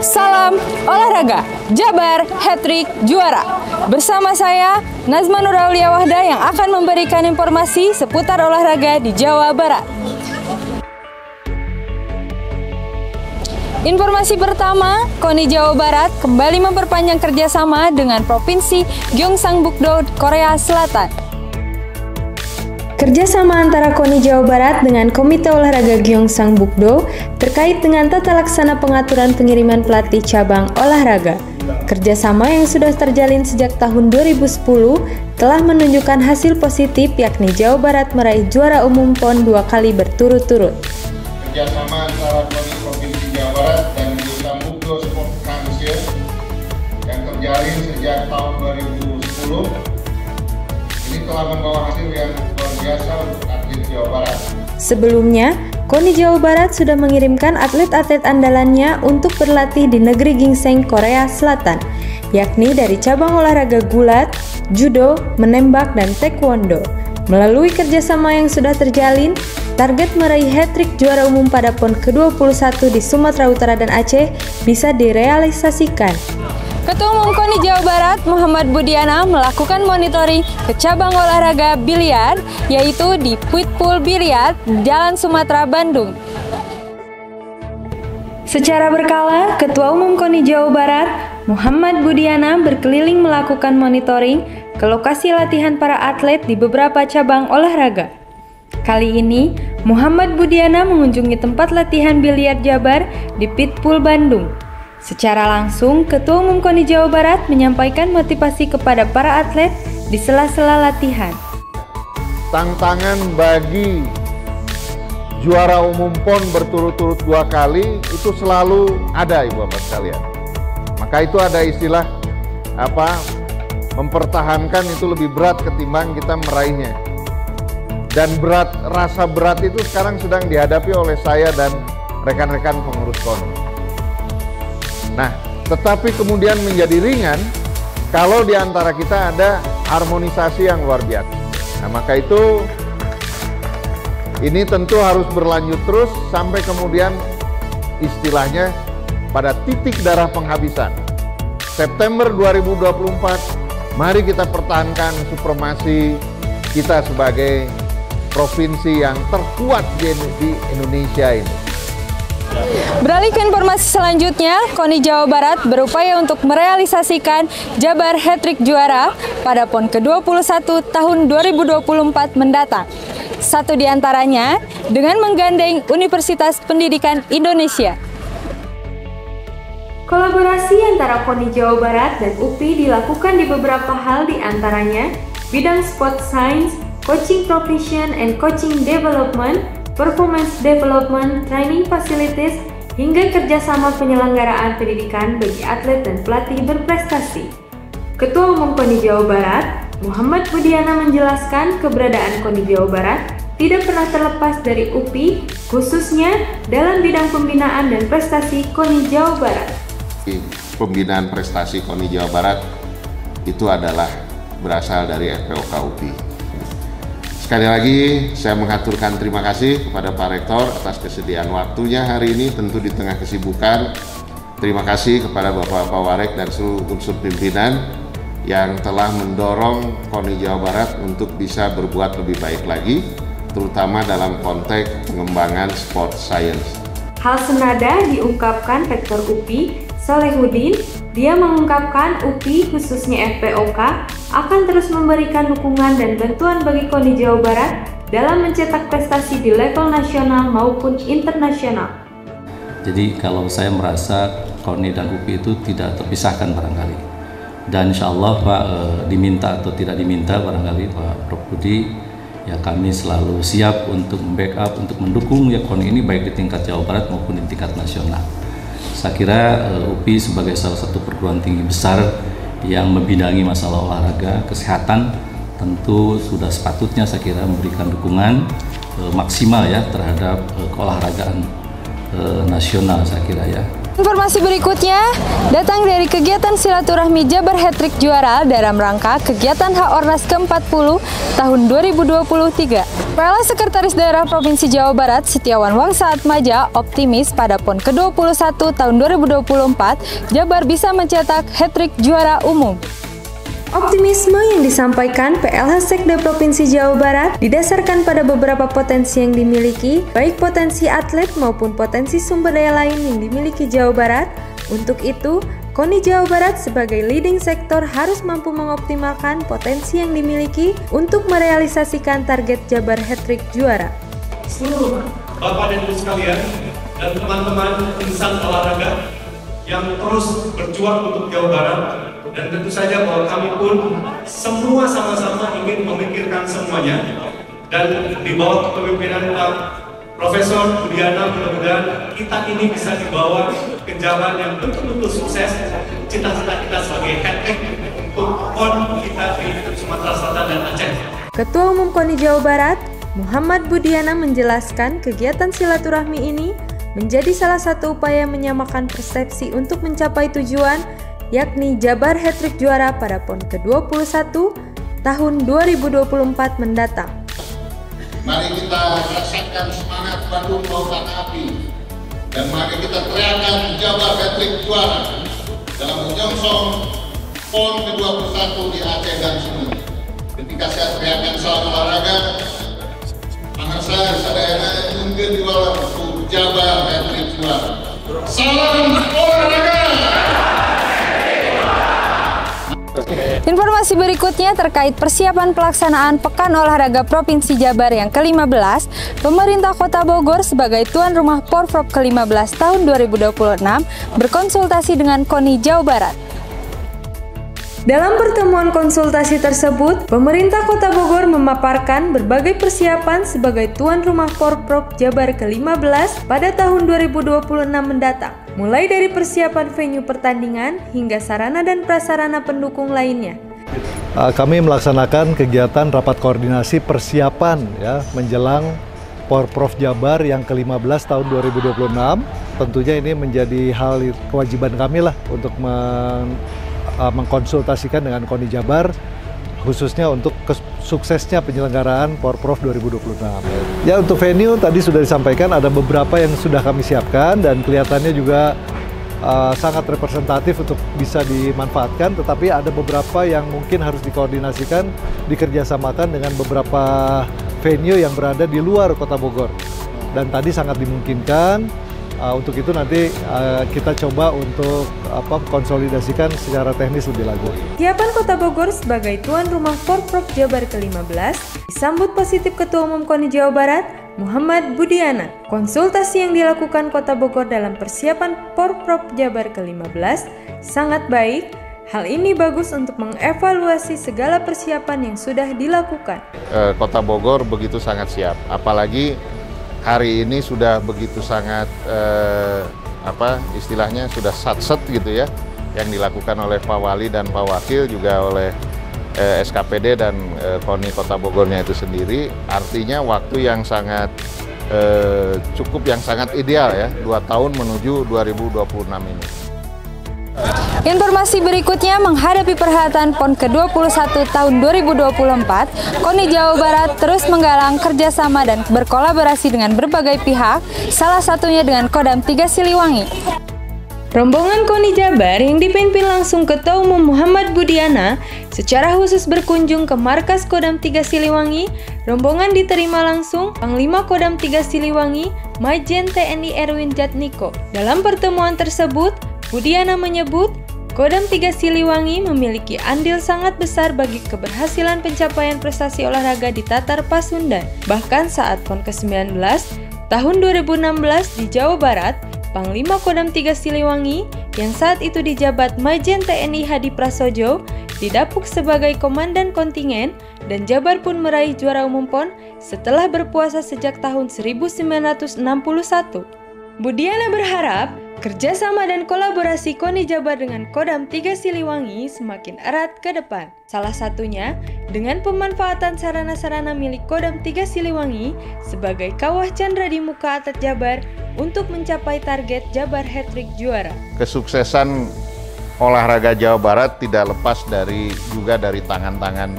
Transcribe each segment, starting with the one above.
Salam olahraga, Jabar hat-trick juara. Bersama saya, Nazma Nuraulia Wahda yang akan memberikan informasi seputar olahraga di Jawa Barat. Informasi pertama, KONI Jawa Barat kembali memperpanjang kerjasama dengan Provinsi Gyeongsangbuk-do, Korea Selatan. Kerjasama antara KONI Jawa Barat dengan Komite Olahraga Gyeongsangbuk-do terkait dengan tata laksana pengaturan pengiriman pelatih cabang olahraga. Kerjasama yang sudah terjalin sejak tahun 2010 telah menunjukkan hasil positif, yakni Jawa Barat meraih juara umum PON 2 kali berturut-turut. Kerjasama antara KONI Provinsi Jawa Barat dan Gyeongsangbuk-do Sport Council yang terjalin sejak tahun 2010 ini telah membawa hasil yang luar biasa untuk atlet Jawa Barat. Sebelumnya, KONI Jawa Barat sudah mengirimkan atlet-atlet andalannya untuk berlatih di negeri ginseng, Korea Selatan, yakni dari cabang olahraga gulat, judo, menembak, dan taekwondo. Melalui kerjasama yang sudah terjalin, target meraih hat-trick juara umum pada PON ke-21 di Sumatera Utara dan Aceh bisa direalisasikan. Ketua Umum KONI Jawa Barat, Muhammad Budiana, melakukan monitoring ke cabang olahraga biliar, yaitu di Pitpool Biliar, Jalan Sumatera, Bandung. Secara berkala, Ketua Umum KONI Jawa Barat, Muhammad Budiana, berkeliling melakukan monitoring ke lokasi latihan para atlet di beberapa cabang olahraga. Kali ini, Muhammad Budiana mengunjungi tempat latihan biliar Jabar di Pitpool, Bandung. Secara langsung, Ketua Umum KONI Jawa Barat menyampaikan motivasi kepada para atlet di sela-sela latihan. Tantangan bagi juara umum PON berturut-turut 2 kali itu selalu ada, Ibu Bapak sekalian. Maka itu ada istilah mempertahankan itu lebih berat ketimbang kita meraihnya. Dan rasa berat itu sekarang sedang dihadapi oleh saya dan rekan-rekan pengurus KONI. Nah, tetapi kemudian menjadi ringan kalau di antara kita ada harmonisasi yang luar biasa. Nah, maka itu ini tentu harus berlanjut terus sampai kemudian istilahnya pada titik darah penghabisan. September 2024, mari kita pertahankan supremasi kita sebagai provinsi yang terkuat di Indonesia ini. Beralih ke informasi selanjutnya, KONI Jawa Barat berupaya untuk merealisasikan Jabar hat-trick juara pada PON ke-21 tahun 2024 mendatang. Satu di antaranya dengan menggandeng Universitas Pendidikan Indonesia. Kolaborasi antara KONI Jawa Barat dan UPI dilakukan di beberapa hal, di antaranya bidang sport science, coaching profession and coaching development, performance development, training facilities, hingga kerjasama penyelenggaraan pendidikan bagi atlet dan pelatih berprestasi. Ketua Umum KONI Jawa Barat, Muhammad Budiana, menjelaskan keberadaan KONI Jawa Barat tidak pernah terlepas dari UPI, khususnya dalam bidang pembinaan dan prestasi KONI Jawa Barat. Pembinaan prestasi KONI Jawa Barat itu adalah berasal dari FPOK UPI. Sekali lagi saya mengaturkan terima kasih kepada Pak Rektor atas kesediaan waktunya hari ini, tentu di tengah kesibukan. Terima kasih kepada Bapak-Bapak Warek dan seluruh unsur pimpinan yang telah mendorong KONI Jawa Barat untuk bisa berbuat lebih baik lagi, terutama dalam konteks pengembangan sport science. Hal senada diungkapkan Rektor UPI, Solehudin. Dia mengungkapkan UPI, khususnya FPOK, akan terus memberikan dukungan dan bantuan bagi KONI Jawa Barat dalam mencetak prestasi di level nasional maupun internasional. Jadi kalau saya merasa KONI dan UPI itu tidak terpisahkan barangkali. Dan insya Allah Pak, diminta atau tidak diminta barangkali Pak Prof Budi, ya kami selalu siap untuk membackup, untuk mendukung ya KONI ini baik di tingkat Jawa Barat maupun di tingkat nasional. Saya kira UPI sebagai salah satu perguruan tinggi besar yang membidangi masalah olahraga, kesehatan, tentu sudah sepatutnya saya kira memberikan dukungan maksimal ya terhadap keolahragaan nasional, saya kira ya. Informasi berikutnya datang dari kegiatan silaturahmi Jabar Hat-Trick Juara dalam rangka kegiatan H-Ornas ke-40 tahun 2023. PLS Sekretaris Daerah Provinsi Jawa Barat Setiawan Wangsa Atmaja optimis pada PON ke-21 tahun 2024 Jabar bisa mencetak hat-trick juara umum. Optimisme yang disampaikan PLH Sekda Provinsi Jawa Barat didasarkan pada beberapa potensi yang dimiliki, baik potensi atlet maupun potensi sumber daya lain yang dimiliki Jawa Barat. Untuk itu, KONI Jawa Barat sebagai leading sektor harus mampu mengoptimalkan potensi yang dimiliki untuk merealisasikan target Jabar Hat-Trick Juara. Seluruh Bapak dan Ibu sekalian dan teman-teman insan olahraga yang terus berjuang untuk Jawa Barat, dan tentu saja bahwa kami pun semua sama-sama ingin memikirkan semuanya, dan di bawah kepemimpinan Pak Profesor Budiana mudah-mudahan kita ini bisa dibawa ke jalan yang betul-betul sukses. Cita-cita kita sebagai hat-trick untuk PON kita di Sumatera Selatan dan Aceh. Ketua Umum KONI Jawa Barat Muhammad Budiana menjelaskan kegiatan silaturahmi ini menjadi salah satu upaya menyamakan persepsi untuk mencapai tujuan, yakni Jabar Hat-Trick Juara pada PON ke-21 tahun 2024 mendatang. Mari kita rasakan semangat Bandung Lautan Api, dan mari kita teriakan Jabar Hat-Trick Juara dalam menyongsong PON ke-21 di Aceh dan Sumut. Ketika saya teriakan salam olahraga, anak saya sadayana mungkin diwala untuk Jabar Hat-Trick Juara. Salam olahraga! Informasi berikutnya terkait persiapan pelaksanaan Pekan Olahraga Provinsi Jabar yang ke-15, pemerintah Kota Bogor sebagai tuan rumah Porprov ke-15 tahun 2026 berkonsultasi dengan KONI Jawa Barat. Dalam pertemuan konsultasi tersebut, pemerintah Kota Bogor memaparkan berbagai persiapan sebagai tuan rumah Porprov Jabar ke-15 pada tahun 2026 mendatang, mulai dari persiapan venue pertandingan hingga sarana dan prasarana pendukung lainnya. Kami melaksanakan kegiatan rapat koordinasi persiapan menjelang Porprov Jabar yang ke-15 tahun 2026. Tentunya ini menjadi hal kewajiban kami lah untuk mengkonsultasikan dengan KONI Jabar, khususnya untuk suksesnya penyelenggaraan Porprov 2026. Ya, untuk venue tadi sudah disampaikan ada beberapa yang sudah kami siapkan dan kelihatannya juga sangat representatif untuk bisa dimanfaatkan, tetapi ada beberapa yang mungkin harus dikoordinasikan, dikerjasamakan dengan beberapa venue yang berada di luar Kota Bogor. Dan tadi sangat dimungkinkan. Untuk itu nanti kita coba untuk konsolidasikan secara teknis lebih lanjut. Siapan Kota Bogor sebagai tuan rumah Porprov Jabar ke-15 disambut positif Ketua Umum KONI Jawa Barat Muhammad Budiana. Konsultasi yang dilakukan Kota Bogor dalam persiapan Porprov Jabar ke-15 sangat baik. Hal ini bagus untuk mengevaluasi segala persiapan yang sudah dilakukan. Kota Bogor begitu sangat siap, apalagi hari ini sudah begitu sangat istilahnya sudah satset gitu ya, yang dilakukan oleh Pak Wali dan Pak Wakil, juga oleh SKPD dan KONI Kota Bogornya itu sendiri. Artinya waktu yang sangat cukup, yang sangat ideal ya, 2 tahun menuju 2026 ini. Informasi berikutnya menghadapi perhelatan PON ke-21 tahun 2024, KONI Jawa Barat terus menggalang kerjasama dan berkolaborasi dengan berbagai pihak, salah satunya dengan Kodam 3 Siliwangi. Rombongan KONI Jabar yang dipimpin langsung Ketua Umum Muhammad Budiana secara khusus berkunjung ke markas Kodam 3 Siliwangi. Rombongan diterima langsung Panglima Kodam 3 Siliwangi, Majen TNI Erwin Jatniko. Dalam pertemuan tersebut, Budiana menyebut Kodam 3 Siliwangi memiliki andil sangat besar bagi keberhasilan pencapaian prestasi olahraga di Tatar Pasundan. Bahkan saat PON ke-19 tahun 2016 di Jawa Barat, Panglima Kodam 3 Siliwangi yang saat itu dijabat Majen TNI Hadi Prasojo didapuk sebagai komandan kontingen, dan Jabar pun meraih juara umum PON setelah berpuasa sejak tahun 1961. Budiana berharap kerjasama dan kolaborasi KONI Jabar dengan Kodam 3 Siliwangi semakin erat ke depan. Salah satunya dengan pemanfaatan sarana-sarana milik Kodam 3 Siliwangi sebagai kawah candra di muka atlet Jabar untuk mencapai target Jabar hat-trick juara. Kesuksesan olahraga Jawa Barat tidak lepas juga dari tangan-tangan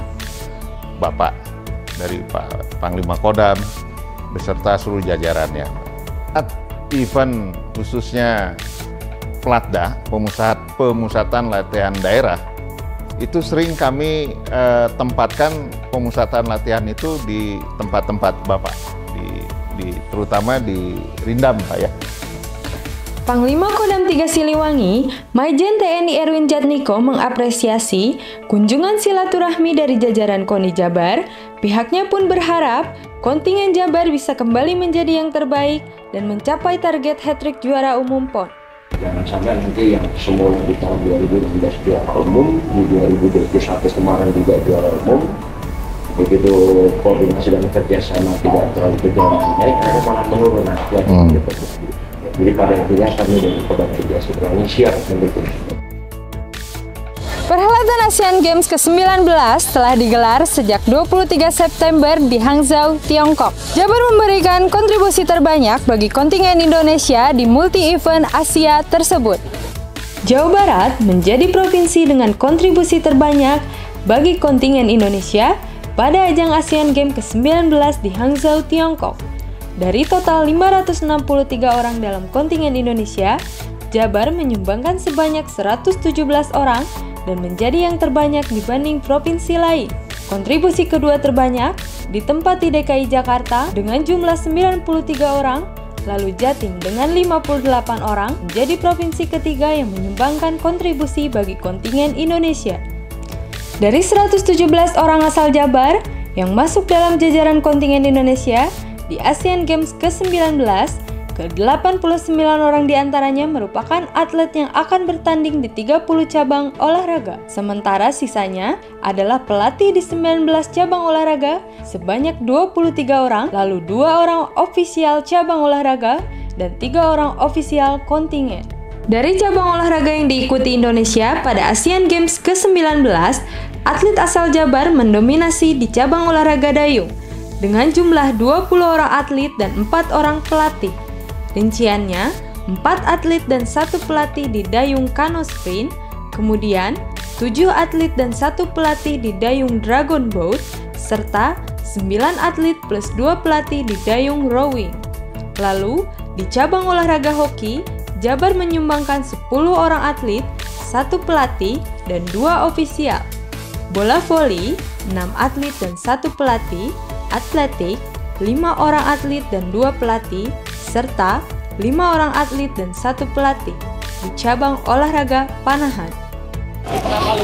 Bapak, dari Pak Panglima Kodam beserta seluruh jajarannya. Event khususnya Platda, pemusatan latihan daerah, itu sering kami tempatkan pemusatan latihan itu di tempat-tempat Bapak, terutama di Rindam, Pak ya. Panglima Kodam 3 Siliwangi, Majen TNI Erwin Jatniko mengapresiasi kunjungan silaturahmi dari jajaran KONI Jabar. Pihaknya pun berharap kontingen Jabar bisa kembali menjadi yang terbaik dan mencapai target hat-trick juara umum PON. Jangan sampai nanti yang semua di tahun 2016 juara umum, di 2021 kemarin juga juara umum, begitu koordinasi dan kerjasama tidak terlalu berjalan baik, akan malah menurun Jadi pada intinya kami dari Kodam 3 Siliwangi siap mendukung. Perhelatan Asian Games ke-19 telah digelar sejak 23 September di Hangzhou, Tiongkok. Jabar memberikan kontribusi terbanyak bagi kontingen Indonesia di multi-event Asia tersebut. Jawa Barat menjadi provinsi dengan kontribusi terbanyak bagi kontingen Indonesia pada ajang Asian Games ke-19 di Hangzhou, Tiongkok. Dari total 563 orang dalam kontingen Indonesia, Jabar menyumbangkan sebanyak 117 orang dan menjadi yang terbanyak dibanding provinsi lain. Kontribusi kedua terbanyak ditempati DKI Jakarta dengan jumlah 93 orang, lalu Jatim dengan 58 orang menjadi provinsi ketiga yang menyumbangkan kontribusi bagi kontingen Indonesia. Dari 117 orang asal Jabar yang masuk dalam jajaran kontingen Indonesia di Asian Games ke-19, ke-89 orang diantaranya merupakan atlet yang akan bertanding di 30 cabang olahraga. Sementara sisanya adalah pelatih di 19 cabang olahraga sebanyak 23 orang, lalu 2 orang ofisial cabang olahraga dan 3 orang ofisial kontingen. Dari cabang olahraga yang diikuti Indonesia pada Asian Games ke-19, atlet asal Jabar mendominasi di cabang olahraga dayung dengan jumlah 20 orang atlet dan 4 orang pelatih. Rinciannya, 4 atlet dan 1 pelatih di dayung kano sprint, kemudian 7 atlet dan 1 pelatih di dayung dragon boat, serta 9 atlet plus 2 pelatih di dayung rowing. Lalu, di cabang olahraga hoki, Jabar menyumbangkan 10 orang atlet, 1 pelatih, dan 2 ofisial. Bola voli, 6 atlet dan 1 pelatih, atletik, 5 orang atlet dan 2 pelatih, serta 5 orang atlet dan 1 pelatih di cabang olahraga panahan.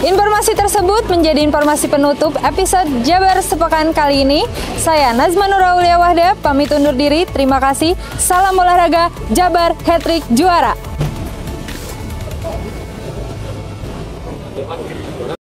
Informasi tersebut menjadi informasi penutup episode Jabar Sepekan kali ini. Saya Nazma Nura Aulia Wahda, pamit undur diri. Terima kasih. Salam olahraga, Jabar hat-trick juara.